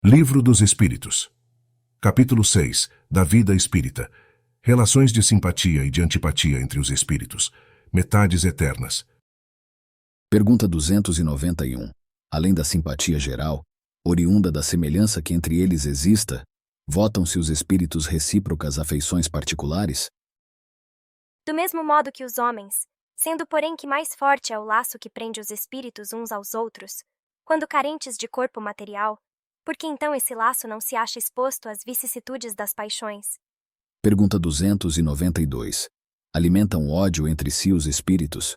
Livro dos Espíritos. Capítulo 6. Da vida espírita. Relações de simpatia e de antipatia entre os espíritos. Metades eternas. Pergunta 291. Além da simpatia geral, oriunda da semelhança que entre eles exista, votam-se os espíritos recíprocas afeições particulares? Do mesmo modo que os homens, sendo porém que mais forte é o laço que prende os espíritos uns aos outros, quando carentes de corpo material, porque então esse laço não se acha exposto às vicissitudes das paixões. Pergunta 292. Alimentam ódio entre si os espíritos?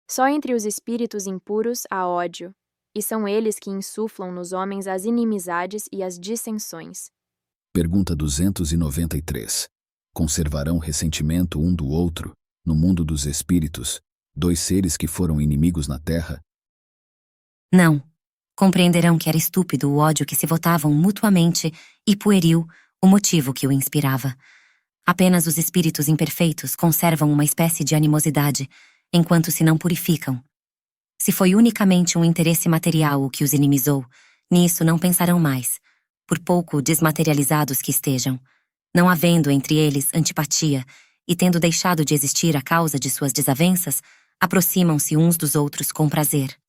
Só entre os espíritos impuros há ódio, e são eles que insuflam nos homens as inimizades e as dissensões. Pergunta 293. Conservarão ressentimento um do outro, no mundo dos espíritos, dois seres que foram inimigos na terra? Não. Compreenderão que era estúpido o ódio que se votavam mutuamente e pueril o motivo que o inspirava. Apenas os espíritos imperfeitos conservam uma espécie de animosidade, enquanto se não purificam. Se foi unicamente um interesse material o que os inimizou, nisso não pensarão mais, por pouco desmaterializados que estejam, não havendo entre eles antipatia e tendo deixado de existir a causa de suas desavenças, aproximam-se uns dos outros com prazer.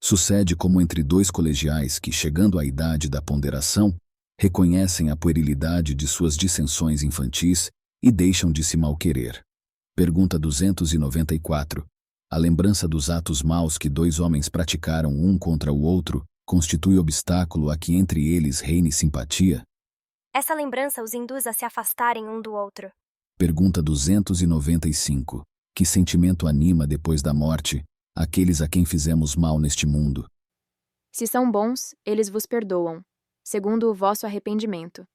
Sucede como entre dois colegiais que, chegando à idade da ponderação, reconhecem a puerilidade de suas dissensões infantis e deixam de se malquerer. Pergunta 294. A lembrança dos atos maus que dois homens praticaram um contra o outro constitui obstáculo a que entre eles reine simpatia? Essa lembrança os induz a se afastarem um do outro. Pergunta 295. Que sentimento anima depois da morte aqueles a quem fizemos mal neste mundo? Se são bons, eles vos perdoam, segundo o vosso arrependimento.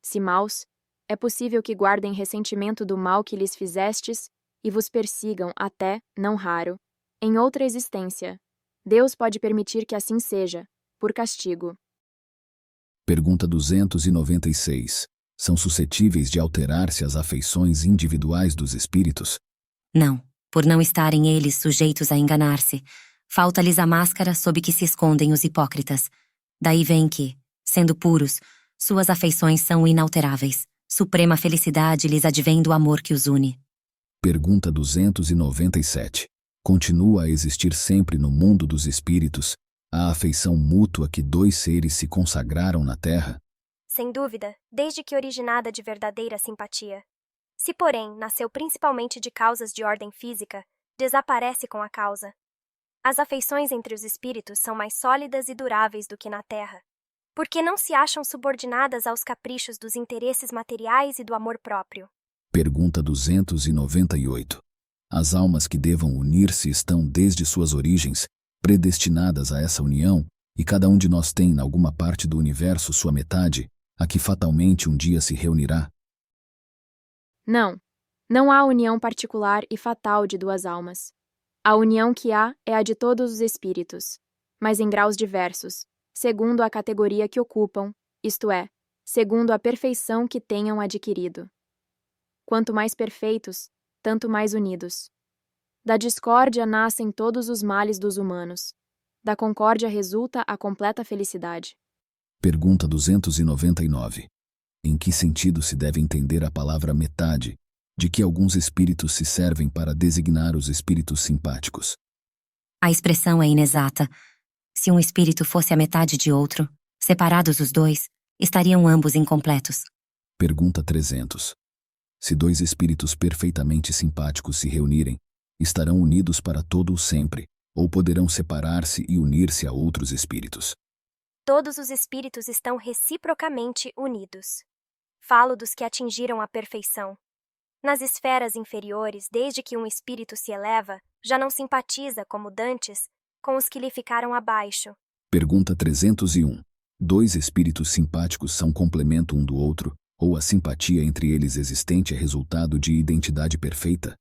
Se maus, é possível que guardem ressentimento do mal que lhes fizestes e vos persigam até, não raro, em outra existência. Deus pode permitir que assim seja, por castigo. Pergunta 296. São suscetíveis de alterar-se as afeições individuais dos espíritos? Não. Por não estarem eles sujeitos a enganar-se, falta-lhes a máscara sob que se escondem os hipócritas. Daí vem que, sendo puros, suas afeições são inalteráveis. Suprema felicidade lhes advém do amor que os une. Pergunta 297. Continua a existir sempre no mundo dos espíritos a afeição mútua que dois seres se consagraram na terra? Sem dúvida, desde que originada de verdadeira simpatia. Se, porém, nasceu principalmente de causas de ordem física, desaparece com a causa. As afeições entre os espíritos são mais sólidas e duráveis do que na terra, porque não se acham subordinadas aos caprichos dos interesses materiais e do amor próprio. Pergunta 298. As almas que devam unir-se estão desde suas origens predestinadas a essa união, e cada um de nós tem, em alguma parte do universo, sua metade, a que fatalmente um dia se reunirá? Não. Não há união particular e fatal de duas almas. A união que há é a de todos os espíritos, mas em graus diversos, segundo a categoria que ocupam, isto é, segundo a perfeição que tenham adquirido. Quanto mais perfeitos, tanto mais unidos. Da discórdia nascem todos os males dos humanos. Da concórdia resulta a completa felicidade. Pergunta 299. Em que sentido se deve entender a palavra metade, de que alguns espíritos se servem para designar os espíritos simpáticos? A expressão é inexata. Se um espírito fosse a metade de outro, separados os dois, estariam ambos incompletos. Pergunta 300. Se dois espíritos perfeitamente simpáticos se reunirem, estarão unidos para todo o sempre, ou poderão separar-se e unir-se a outros espíritos? Todos os espíritos estão reciprocamente unidos. Falo dos que atingiram a perfeição. Nas esferas inferiores, desde que um espírito se eleva, já não simpatiza, como dantes, com os que lhe ficaram abaixo. Pergunta 301. Dois espíritos simpáticos são complemento um do outro, ou a simpatia entre eles existente é resultado de identidade perfeita?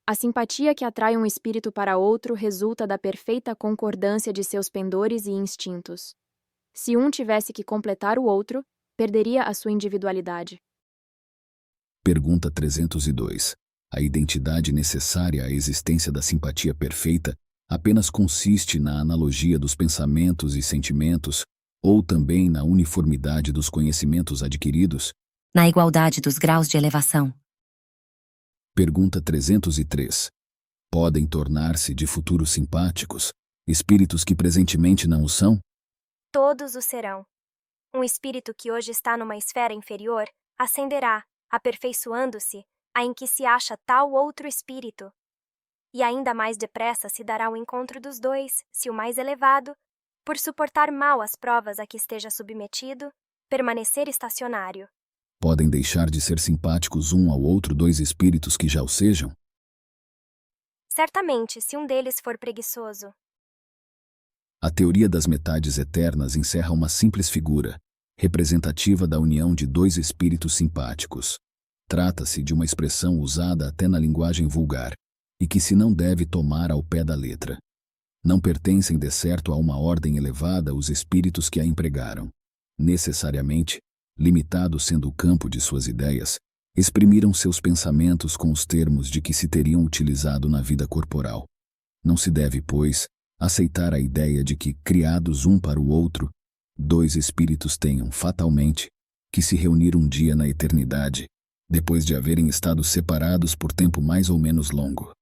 A simpatia que atrai um espírito para outro resulta da perfeita concordância de seus pendores e instintos. Se um tivesse que completar o outro, perderia a sua individualidade. Pergunta 302. A identidade necessária à existência da simpatia perfeita apenas consiste na analogia dos pensamentos e sentimentos, ou também na uniformidade dos conhecimentos adquiridos? Na igualdade dos graus de elevação. Pergunta 303. Podem tornar-se de futuros simpáticos espíritos que presentemente não o são? Todos o serão. Um espírito que hoje está numa esfera inferior ascenderá, aperfeiçoando-se, a em que se acha tal outro espírito. E ainda mais depressa se dará o encontro dos dois, se o mais elevado, por suportar mal as provas a que esteja submetido, permanecer estacionário. Podem deixar de ser simpáticos um ao outro dois espíritos que já o sejam? Certamente, se um deles for preguiçoso. A teoria das metades eternas encerra uma simples figura, representativa da união de dois espíritos simpáticos. Trata-se de uma expressão usada até na linguagem vulgar, e que se não deve tomar ao pé da letra. Não pertencem de certo a uma ordem elevada os espíritos que a empregaram. Necessariamente, limitado sendo o campo de suas ideias, exprimiram seus pensamentos com os termos de que se teriam utilizado na vida corporal. Não se deve, pois, aceitar a ideia de que, criados um para o outro, dois espíritos tenham, fatalmente, que se reunir um dia na eternidade, depois de haverem estado separados por tempo mais ou menos longo.